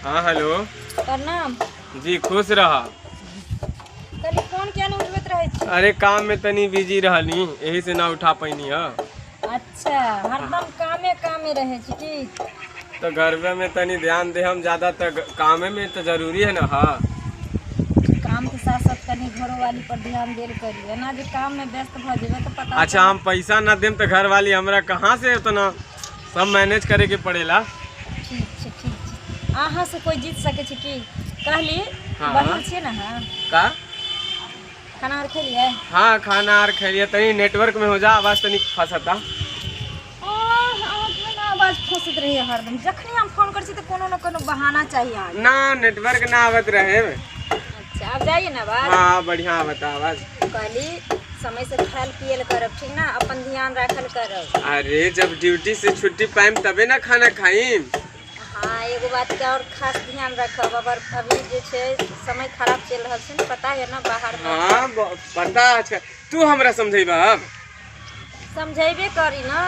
हाँ हेलो। प्रणाम जी खुश रहा। कल फोन क्या नहीं उठबैत रहे छी? अरे काम में तनी बिजी रहनी यही से ना उठा पैनी है। अच्छा, हरदम कामे कामे रहे छी की? तो घर में तनी ध्यान दे हम ज्यादा तो कामे में तो जरूरी है ना। हाँ काम के साथ साथ कनी घरों वाली पर ध्यान देल करिए ना, जो काम में व्यस्त भ जेबे तो पता। अच्छा हम पैसा ना देम तो घर वाली हमरा कहाँ से उतना सब मैनेज करे के पड़ेला। ठीक छै ठीक छै। अहाँ से कोई जीत सके छी की? कहली हाँ। बहिन छिए ना। हाँ का खाना और खेलिए? हाँ खाना और खैलिए। तनी नेटवर्क में हो जा, आवाज तनी फंसता। आवाज फंसत रही हरदम। जखनी हम फोन कर छी तो कोनो न कोनो बहाना चाहिए आज। ना नेटवर्क ना आवत रहे। अच्छा अब जाइए ना आवाज। हाँ बढ़िया आवता आवाज। कहली समय से खाल पियल करब ठीक ना, अपन ध्यान रखल करब। अरे जब ड्यूटी से छुट्टी पाइम तबे ना खाना खाइम। हाँ एगो बात के और खास ध्यान रखब। अगर अभी जे छे समय खराब चल रहा है पता है ना बाहर में। हाँ पता है। तू हमरा समझेबा अब? समझेबे करी ना।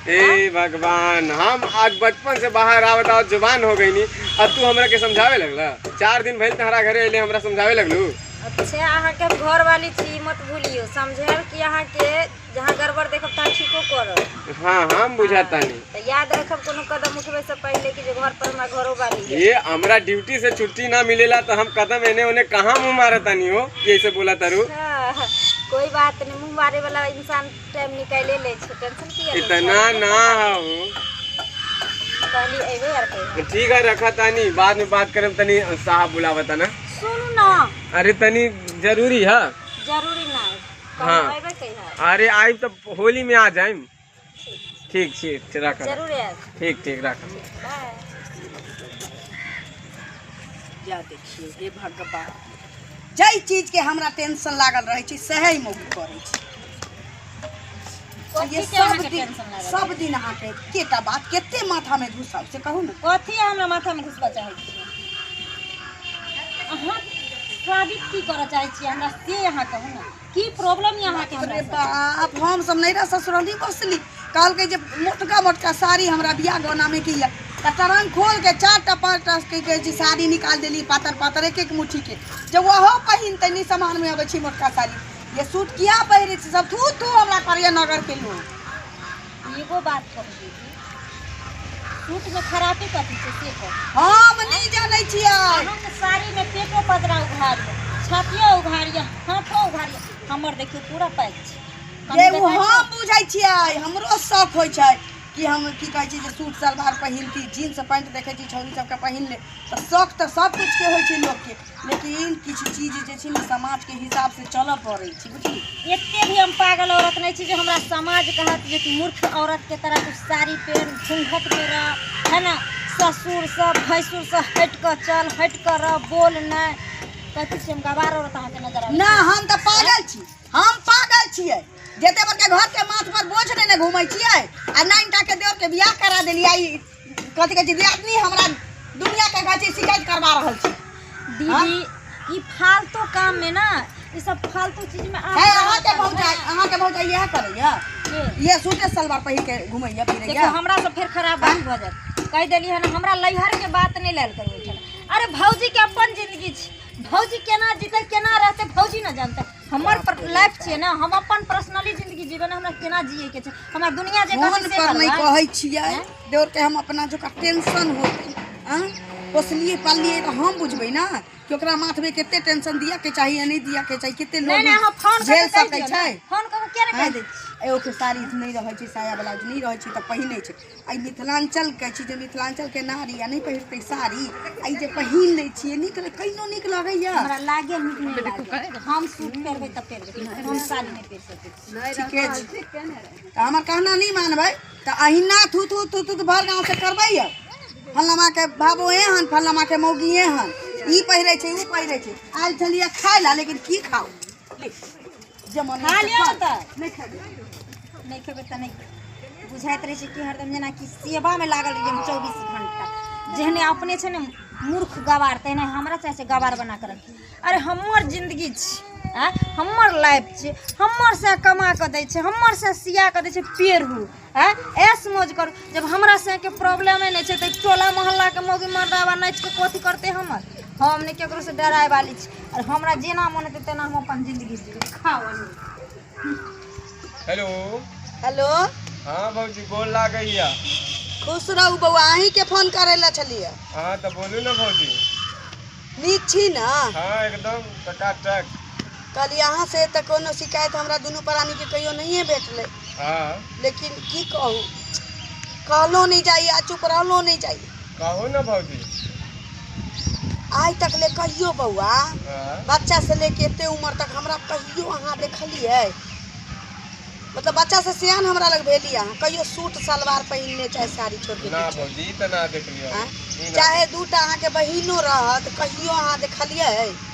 हे भगवान, हम आज बचपन से बाहर आवत आवत जुबान हो गई नी, अब तू हमरा के समझावे लगला? 4 दिन भइल तहरा घरे अइले हमरा समझावे लगलू? अच्छा अहाँ के घर वाली छी मत भूलियो समझेल कि अहाँ के जहाँ गड़बड़ देखब तहाँ ठीको करब। हाँ हम बुझाता नहीं। तो याद रखब कोनो कदम उठवे से पहले कि जो घर पर हमरा घरों वाली है। ये हमरा ड्यूटी से छुट्टी ना मिलेला तो हम कदम एने ओने कहाँ मुँह मारता नहीं हो कि ऐसे बोला तारू। कोई बात नहीं, मुँह मारे वाला इंसान टाइम निकाले ले छे, टेंशन किया ले इतना ना हो। कहली एबे यार कहे। ठीक है रखा तानी, बाद में बात करब। तनी साहब बुलावता ना। सुन ना। अरे तनी जरूरी है। जरूरी ना है। हाँ एबे कहिया। अरे आई तो होली में आ जाइम। ठीक ठीक रखा। जरूर है। ठीक ठीक रखा। बाय। जा देखिए हे भगवान, जई चीज के हमरा टेंशन लागल रहे छी सही मौगी करे छी। ये सब दिन अहाँ के केटा बात केते माथा में घुसाव से कहू ना। कथी हमरा माथा में घुसबा चाहे छी? अहाँ साबित की करऽ चाहे छी हमरा से अहाँ कहू ना, की प्रॉब्लम यहाँ के? अरे बाप, हम सब नहीं रह ससुराली बसली काल के जे मोटका मोटका साड़ी हमरा बियाह गौना में किया तरंग खोल के 4टा 5टा के साड़ी निकाल देली, पातर पातर एक एक मुट्ठी के। जब वह पहिनते नहीं सामान में आवे छी मोटका साड़ी, ये सूट किया पहिरे छी सब थू थू हमरा करिया नगर के लोग। एगो बात कह दीजिए, सूट में खराबी कथी छै से कह। हम नहीं जाने छियै। हम साड़ी में पेटो पदरा उघारिया, छातियो उघारिया, हाथो उघारिया, हमर देखियो पूरा पैक छै। ये वो हम बुझाई छियै, हमरो शौक होय छै कि हम की कहै छी जे सूट सलवार पहिन की जीन्स पैंट देखै छी छौरी सबके पहिन ले तो शौक तो सब कुछ के होय छै लोग के, लेकिन किछ चीज जे छै ना समाज के हिसाब से चलऽ पड़ै छै बुझली। एते भी हम पागल औरत नहीं छी जो हमरा समाज कहत जे कि मूर्ख औरत के तरह कुछ साड़ी पहन घूंघट में रह, है ना, ससुर सब भैंसुर से हट कर चल, हट कर रह, बोल नहीं। कथी से हम गवार औरत अहाँ के नजर आवे ना? हम तो पागल छी, हम पागल छियै। जेते बड़के घर के माथ पर बोझ ने घूमै छियै आ 9टा के देवर के बियाह करा देली। आई कथी कहै छै आदमी हमरा दुनिया के कहै छै शिकायत करवा रहल छी। दीदी ई फालतू काम में ना, ई सब फालतू चीज में अहाँ के भौजाई यह करैया, ये सूटे सलवार पहिन के घुमैया फिरैया। देखो हमरा सब फिर खराब बात भ जात। कह देली है ना हमरा लैहर के बात नहीं लेल करियो छल। अरे भौजी के अपन जिंदगी छै, भौजी केना जीते केना रहते भौजी ना जानते। हमर लाइफ छै ना, हम अपन पर्सनली जिंदगी जीवन हमरा केना जिए के छै, हमरा दुनिया जे मन पर नहीं कहै छियै देवर के। हम अपना जो का टेंशन होत हां पोसलिए पालिए तो हम बुझबै ना कि ओकरा माथ में केते टेंशन दिया के चाहिए नहीं दिया के चाहिए, केते लोग झेल सकै छै। फोन कर के रे कह दे एगो के साड़ी नहीं रहै छै, साया ब्लाउज नहीं रहै छै त पहिनै छै। आई मिथिलांचल के छी जे मिथिलांचल के नारी आ नहीं पहिरतै साड़ी, आई जे पहिन लै छियै नीक कइनो नीक लगैया। हमरा लागे नीक नहीं लागे। हम सूट पहनबै त पहनबै, हम साड़ी नहीं पहन सकै। ठीके छै त हमर कहना नहीं मानबै त अहिना थू थू थू थू भर गांव से करबै। फलनमा के बाबू एहन, फलनमा के मौगी एहन, ई पहिरे छै ऊ पहिरे छै। आयल छलिए खाय ला लेकिन की खाऊ जमन खा लियो त नहीं खेबै। नहीं खेबै त नहीं बुझाइत रहे छै कि हरदम जेना कि सेवा में लागल रहिए 24 घंटा। जेहने अपने छै ने मूर्ख गवार तेने हमरा चाहे छै गवार बना कर रखी। अरे हमर जिंदगी छै, हमर लाइफ छै, हमर से कमा के दै छै, हमर से सिया के दै छै पेड़हू। ऐस मौज करू। जब हमरा से के प्रॉब्लम नहीं छै त टोला मोहल्ला के मौगी मर्दावा नाच के कथी करते हमर। हम ने केकरो से डराय वाली छी और हमरा जेना मन हेतै तेना हम अपन जिंदगी जीबै। खाओ। हेलो हेलो, हाँ भौजी गोल लागैया। खुश रहू बउआ, अहीं के फोन करे ला छलिए। हाँ तो बोलू ना भौजी। नीक छी ना? हाँ एकदम टकाटक। कल यहाँ से तो कोनो शिकायत हमरा दुनू प्राणी के कहियो नहीं भेटले। हाँ लेकिन की कहूँ, कहलो नहीं जाइए, चुप रहलो नहीं जाइए। कहो ना भौजी। आज तक ले कहियो बउआ, हाँ बच्चा से लेके एते उम्र तक हमरा कहियो अहाँ देखलिए, मतलब बच्चा से सियान हमरा लग भेली अहाँ कहियो सूट सलवार पहिनले चाहे साड़ी छोड़ के ना भौजी त ना देखलियो। चाहे दूटा अहाँ के बहिनो रहत कहियो अहाँ देखलिए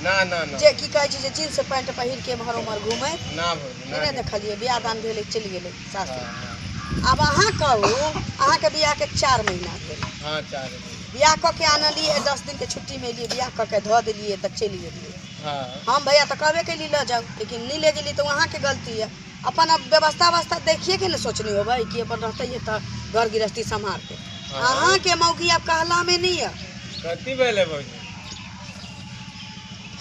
ना ना ना जे की कहै छै जे जींस पैंट पहिर के एम्हर उम्हर घूमे? ना भौजी ना नहीं देखलिए। बियाह दान भेले चली गेले सासुर। हाँ अब अहाँ कहू, अहाँ के बियाह के 4 महीना भेल, हाँ 4 बियाह क के आनलिए, 10 दिन के छुट्टी में लिए बियाह क के धो दिलिए तक चली गेलिए। हाँ हम भैया तो कहबे के लिए ल जाओ, लेकिन नहीं ले गेली तो वहाँ के गलती है। अपन अब व्यवस्था देखिए के न सोचनी हो भाई कि अपन रहते है तो घर गृहस्थी संभाल के। अहाँ के मौगी अब कहला में नहीं है। कथी भेले भौजी?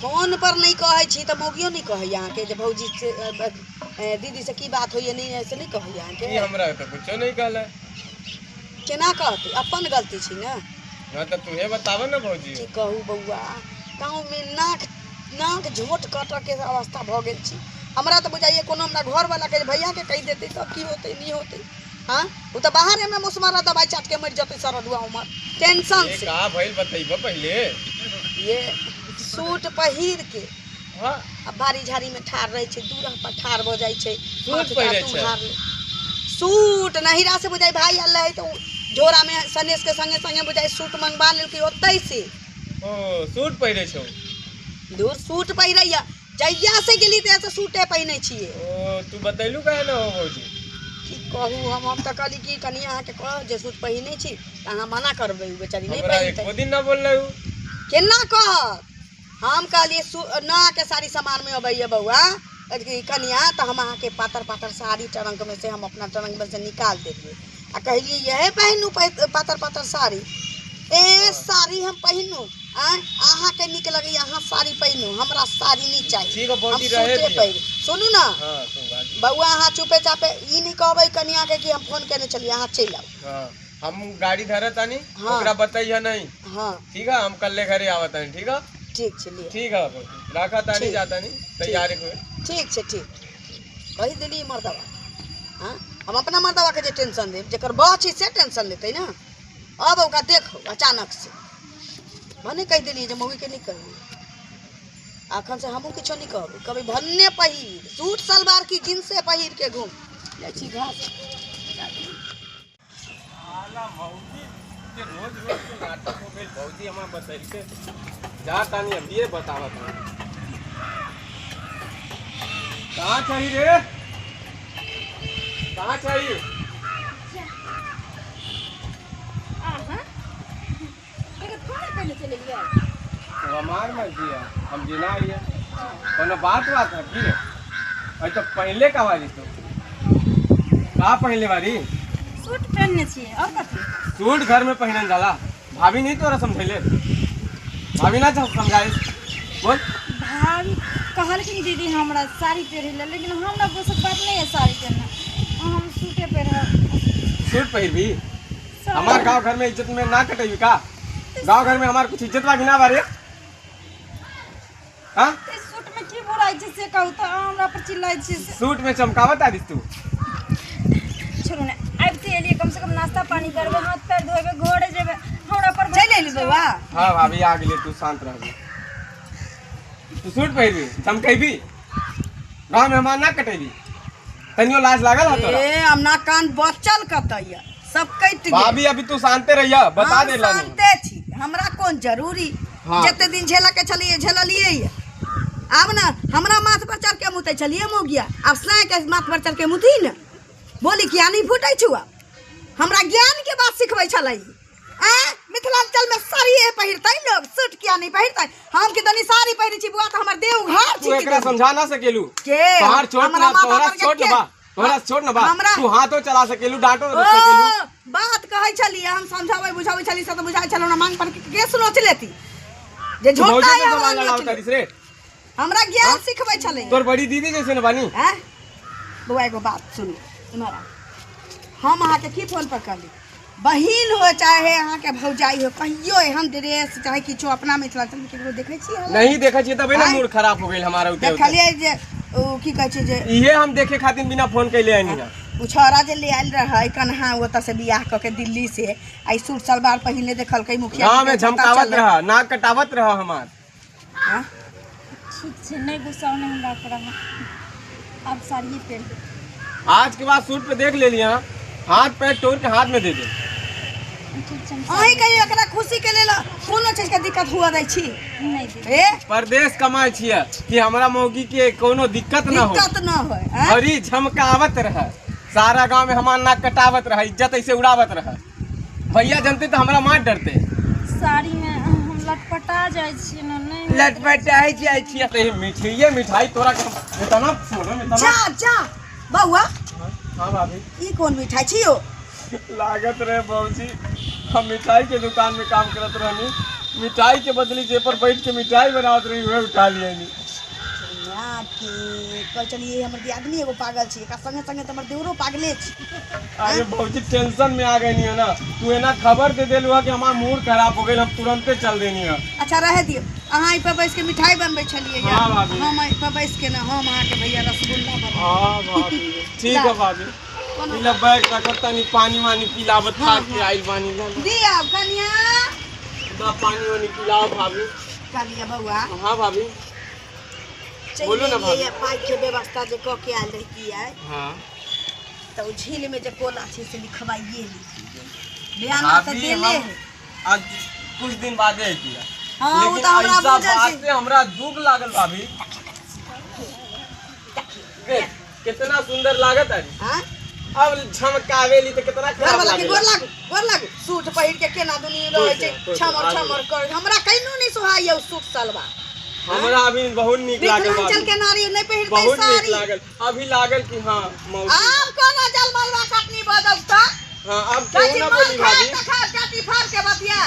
फोन पर नहीं कहे छी तो मौगियो नहीं कहे यहाँ के जे भौजी से दीदी से की बात होइए नहीं ऐसे नहीं कहे यहाँ के। ई हमरा तो कुछो नहीं कहले। केना कहते? अपन गलती छी ना। हाँ तो तुहे बताव ना भौजी। की कहू बउआ, गाँव में नाक झोट कट के अवस्था भ गेल छी। हमरा तो बुझाइए कोनो हमरा घर वाला के भैया के कह देते तब की होते नहीं होते। हाँ वो तो बाहर में मुसमारा दवाई चाट के मर जाते सारा दुआ उमर टेंशन से। का भइल बताइबो पहले। ये सूट पहिर के हाँ अब बारी झाड़ी में ठाड़ रहे छे, दूर पर ठाड़ भ जाय छे। सूट पहिरे छे? सूट नहिरा से बुझाई भाई आल है तो झोरा में सनेश के संगे संगे बुझाई सूट मंगवा लेलकी ओतै से। ओ सूट पहिरे छौ? दूर सूट पहिरैया, जइया से गेली त ऐसे सूटे पहिने छिए। ओ तू बतैलू काहे ना हो भौजी? की कहू, हम त कहली कि कनी अहाँ के कह जे सूट पहिने छी त अहाँ मना करबै, बेचारी नहीं हमरा पहिनते। एको दिन ना बोल रहू। केना कह? हम कहलिए ना के साड़ी सामान में अबैया बउआ कनिया तो हम अहाँ के पातर पातर साड़ी ट्रंक में से हम अपना ट्रंक में से निकाल देलिए आ कहलिए यह पहनू पातर पातर साड़ी। ए साड़ी हम पहनू अहाँ के निक लगे, अहाँ साड़ी पहनू, हमरा साड़ी नहीं चाहिए। ठीक है भौजी हम रहे सूटे दिया। पहिर। सुनू ना हाँ तू बात। बउआ, अहाँ चुपे चापे ई नहीं कहबै कनिया के कि हम फोन केने चलिए, अहाँ चल आओ। हाँ हम गाड़ी धरत आनी। हाँ। ओकरा बताइए नहीं। हाँ ठीक है हम कल्ले घरे आवत आनी। ठीक है ठीक चलिए। ठीक है भौजी रखा तानी ठीक। जाता नहीं तैयारी हुए। ठीक से ठीक कही दिली मर्दवा। हाँ हम अपना मर्दवा के जे टेंशन देब, जेकर बची से टेंशन लेते ना। अब ओका देखो अचानक से भने कह दिली जे मौगी के नहीं कहू, अखन से हमहू किछो नहीं कहब। कभी भन्ने पहिर सूट सलवार की जींस पहिर के घूम जाइ छी घास। रोज रोज के नाटक हो गई भौजी हमारा बतैलके जा तानी अब ये बतावत है। कहाँ चाहिए रे? कहाँ चाहिए? तो हमार मर्जी है, हम जिना आइए। कोनो बात है की रे? अरे तो पहले का वाली तो का पहले वाली सूट पहनने छिए और कथी? सूट घर में पहनल जाला। भाभी नहीं तोरा समझैले? भाभी ना समझाई बोल। भाभी कहलखिन दीदी हमरा साड़ी पहन ले, लेकिन हमरा दोसर बात नहीं है साड़ी पहनना, हम सूटे पहन। सूट पहिरबी? हमार गांव घर में इज्जत में ना कटेबी का? गांव घर में हमार कुछ इज्जत बा कि ना बारे? हाँ इस सूट में की बुराई छै से कहू तो हमरा पर चिल्लाई छी। सूट में चमकावत आदिस तू। छोड़ू ना, आबते एलिए कम से कम नाश्ता पानी करबे, हाथ पैर धोबे, घरे जेबे, हमरा पर चल एली बउआ। हाँ भाभी आ गेली, तू शांत रह। तू सूट पहिरबी चमकेबी, गांव में हमार ना कटेबी, तनियो लाज लागल है तोरा? ए हमना कान बचल कतैया सब कट गेल। भाभी अभी तू शांते रहिया, बता दे ला। शांते छी, हमरा कोन जरूरी? हाँ। जते दिन झेला के चलिए झेललिए ये। अब ना हमरा माथ पर चढ़ के मुते चलिए मोगिया, अब साय के माथ पर चढ़ के मुती न बोली किया नहीं फूटै छुआ। हमरा ज्ञान के बात सिखबै छलै। मिथिलांचल में सारी साड़ी पहिरते लोग, सूट किया नहीं पहिरते। हम के तनी साड़ी पहिरी छी बुआ त हमर देव घर तू एकरा समझा ना सकेलू के तोहार छोट ना तोहरा छोट ना बा तोहरा छोट ना बा तू हाथों चला सकेलू डांटो सकेलू। बात कहै छलिए हम समझाबै बुझाबै छली से त बुझाइ छलो ना मांग पर के सुनोच लेती जे झोटा है हमरा ज्ञान सिखबै छले। तोर बड़ी दीदी जैसे न बानी हैं बुआ एगो बात सुन इमरा हम अहाँ के की फोन पर कहली बहिन हो चाहे अहाँ के भौजाई हो कहियो हम ड्रेस चाहे किछो अपना मिथिलांचल में केकरो देखै छी नहीं देखै छी तबे ना मूड खराब हो गेल हमारा उते देखलिए जे ओ की कहै छै जे इहे हम देखे खातिर बिना फोन कैले आनी है उछरा जे ले आइल रहै कन्हा ओत से बियाह क के दिल्ली से आई सूट सलवार पहिने देखल कई मुखिया गांव में झमकावत रहा नाक कटावत रहा हमार। हां ठीक छै नहीं गुस्सा नहीं हमरा कर अब साड़ी पहन आज के बाद सूट पे देख ले लिया हाथ पैर तोड़ के हाथ में दे दे। ठीक छै अही कहियो एकरा खुशी के लेल कोनो चीज के दिक्कत हुआ दै छी नहीं दे ए परदेश कमाई छिए कि हमरा मौगी के कोनो दिक्कत ना हो दिक्कत ना होय हैं हरी झमकावत रहा सारा गांव में हमार नाक कटावत रहा इज्जत ऐसे उड़ावत रहा भैया जानते तो हमरा मार डरते। साड़ी में हम लटपटा जाय छी ना नहीं लटपटाई जाय छिए ते मिठाई मिठाई तोरा के इतना फोन में इतना जा जा बउआ हां भाभी ई कौन मिठाई छियो लागत रहे बहूजी हम मिठाई के दुकान में काम करत रहनी मिठाई के बदली जे पर बैठ के मिठाई बनावत रही वे उठा लिए नी या के कह चलिए हमर दियादनी एगो पागल छी का संगे संगे त हमर देवरो पागले छी। अरे बहूजी टेंशन में आ गई नी है ना तू एना खबर दे देलु है कि हमार मूड खराब हो गेल हम तुरंते चल देनी है। अच्छा रह दियो अहाँ ई पर बैठ के मिठाई बनबै छलिए या हाँ भाभी। हम ई पर बैठ के ना हम अहाँ के भैया रसगुल्ला बना हां भाभी ठीक है भाभी इला बैग रखत तनी पानी वानी पिलावत खा के आइल बानी ना दिया कन्या दा पानी वानी पिलाओ भाभी कन्या बउआ हां भाभी बोलो ना भाभी ये पाई के व्यवस्था जे क के आल रहती है हां तो झील में जे कोला छे से लिखवाइए बयान तो दे ले आज कुछ दिन बाद है किया हां वो लेकिन तो हमरा ऐसा बुझल बात छी से हमरा दुख लागल भाभी कितना सुंदर लागत है हां अब झमकावेली तो कितना घर खराब वाला के लागे गोर लाग सूट पहिर के केना दुनी रहे छै छमर छमर कर हमरा कइनो नहीं सुहाय सूट सलवार हमरा अभी बहुत नीक लागल मिथिलांचल के नारी नहीं पहिरते बहुत नीक साड़ी लागल अभी लागल कि हां मौसी आब कोनो जल मलवा कटनी बदल त हां अब क्यों ना बोली भाभी खा काटी फाड़ के बतिया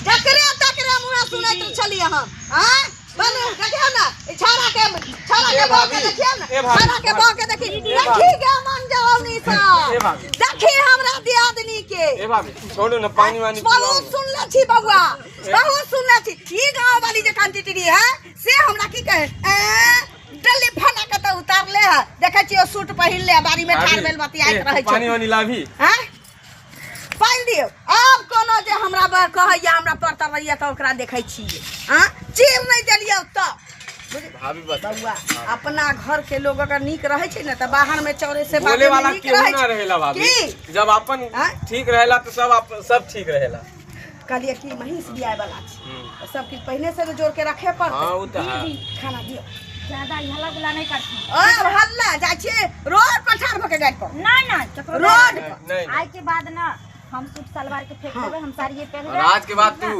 तकरे मुंह सुनैत छलिए हम हां बने देखियो ना छाड़ा के बाके देखियो ना छाड़ा के बाके देखी देखी के मन जवानी सा ए भाभी देखी हमरा दियादनी के ए भाभी छोड़ो ना पानी वानी बहुत सुनले छी बबुआ बहुत सुनले छी ई गांव वाली जे कांटिटी है से हमरा की कहे डल्ली फना के तो उतार ले है देखे छी सूट पहिन ले बारी में ठाड़ बेल बतियाइत रहे छै पानी वानी लाभी हैं पाइन दियो अब कोनो जे हमरा बार कहैया हमरा पड़ता रहिया त ओकरा देखै छी हां चीर नहीं देलियो त भाभी बता बउआ अपना घर के लोग अगर नीक रहे छै न त बाहर में चौरे से बोले वाला नीक क्यों रहे ना रहेला भाभी की जब अपन ठीक रहेला तो सब ठीक रहेला कहलिए कि महिष बियाह वाला छै सब चीज पहले से जोड़ के रखे पड़ते हां उ त है खाना दियो ज्यादा हल्ला गुला नहीं करती अब हल्ला जाय छै रोड पर ठाड़ भके गाड़ी पर ना ना चक्कर रोड नहीं आज के बाद ना हम सूट सलवार के फेंक देबे हम साड़ी पहन और आज के बाद तू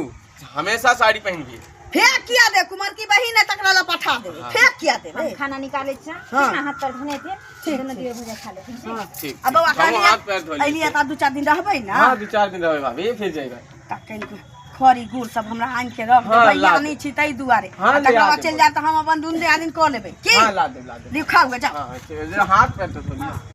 हमेशा साड़ी पहनबी फेंक किया दे कुमार की बहिन है तकरा ला पठा दे फेंक किया दे हम खाना निकाले छ हाँ। ना हाथ पर धोने थे दोनों दिए भुजा खा ले ठीक है ठीक अब बउआ हम हाथ पैर धो अइली लिए त 2-4 दिन रहबै ना हां 2-4 दिन रहबै भाभी फिर जाएगा तकन खरी गुड़ सब हमरा आन के रख हाँ, देबै ला यानी छी तै दुआरे हाँ, तकरा लिया बाद देबै। चल जाए त हम अपन दुनू आदमी क लेबै की हां ला दे लिखाओ जा हां हाथ पैर तो धो लिया।